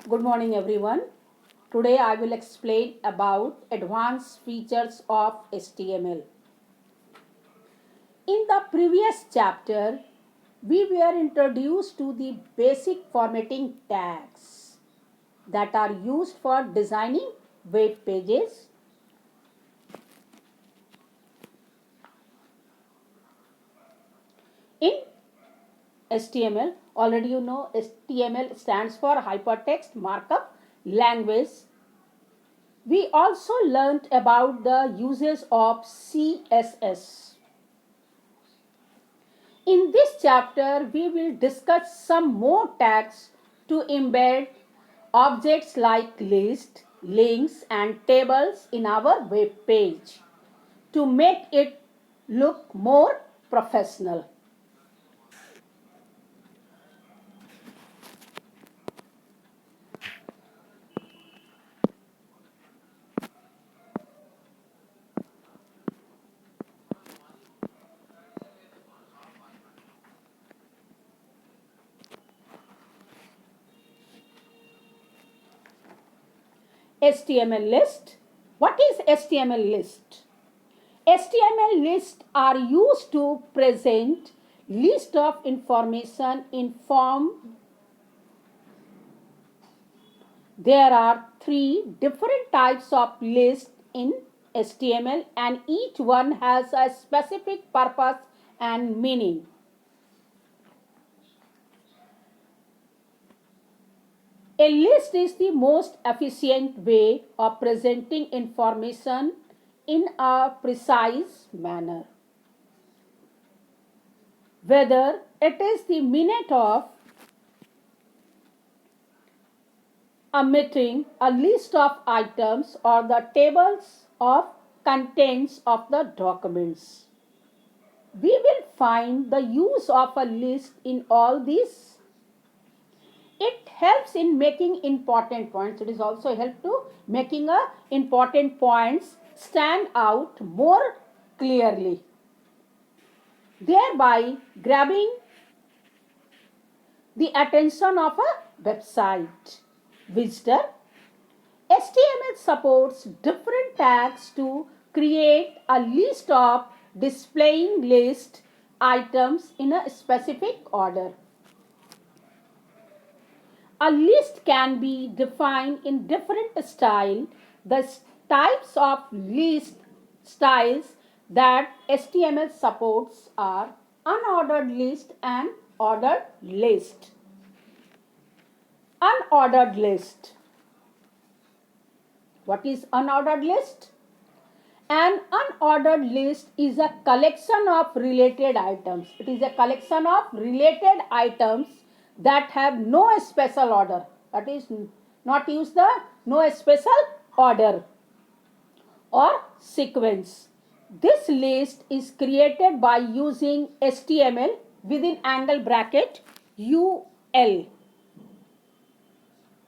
Good morning everyone. Today I will explain about advanced features of HTML. In the previous chapter, we were introduced to the basic formatting tags that are used for designing web pages. In HTML, already you know HTML stands for Hypertext Markup Language. We also learnt about the uses of CSS. In this chapter, we will discuss some more tags to embed objects like list, links and tables in our web page to make it look more professional. HTML list. What is HTML list? HTML lists are used to present list of information in form. There are three different types of lists in HTML and each one has a specific purpose and meaning. A list is the most efficient way of presenting information in a precise manner. Whether it is the minute of a meeting, a list of items, or the tables of contents of the documents. We will find the use of a list in all these. It helps in making important points. It is also help to making a important points stand out more clearly, thereby grabbing the attention of a website visitor. HTML supports different tags to create a list of displaying list items in a specific order. A list can be defined in different styles. The types of list styles that HTML supports are unordered list and ordered list. Unordered list. What is unordered list? An unordered list is a collection of related items. It is a collection of related items that have no special order. That is not use the no special order or sequence. This list is created by using HTML within angle bracket UL.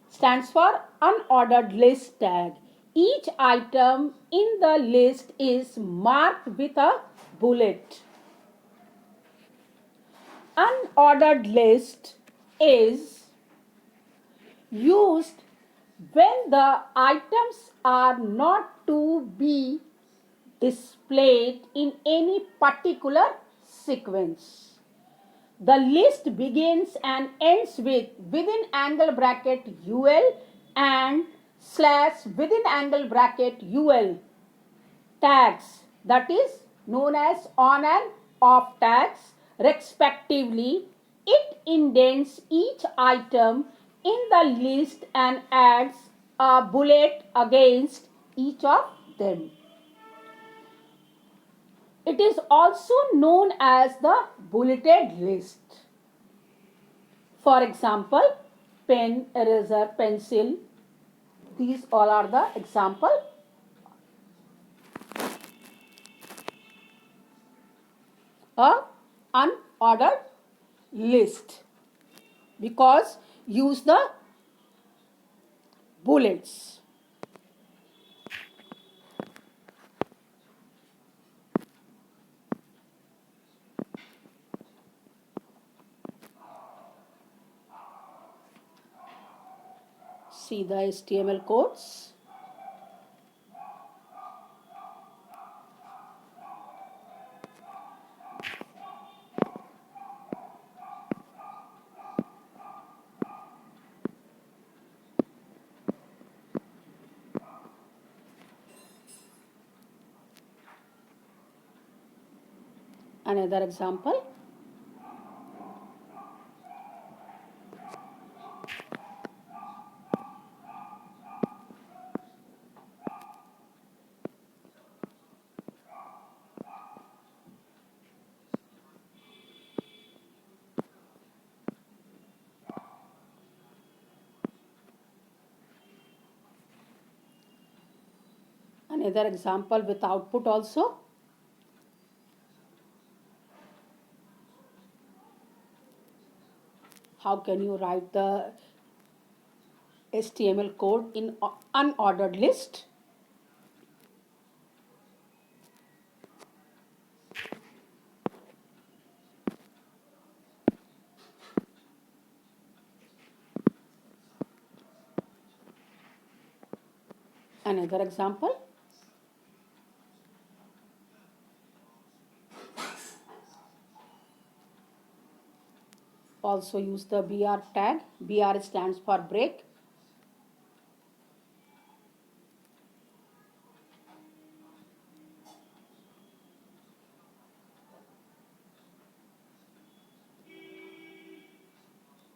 Stands for unordered list tag. Each item in the list is marked with a bullet. Unordered list is used when the items are not to be displayed in any particular sequence. The list begins and ends with within angle bracket UL and slash within angle bracket UL tags, that is known as on and off tags respectively. It indents each item in the list and adds a bullet against each of them. It is also known as the bulleted list. For example, pen, eraser, pencil, these all are the example. A unordered list because use the bullets. See the HTML codes. Another example. Another example with output also. How can you write the HTML code in unordered list? Another example. Also use the BR tag. BR stands for break.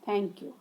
Thank you.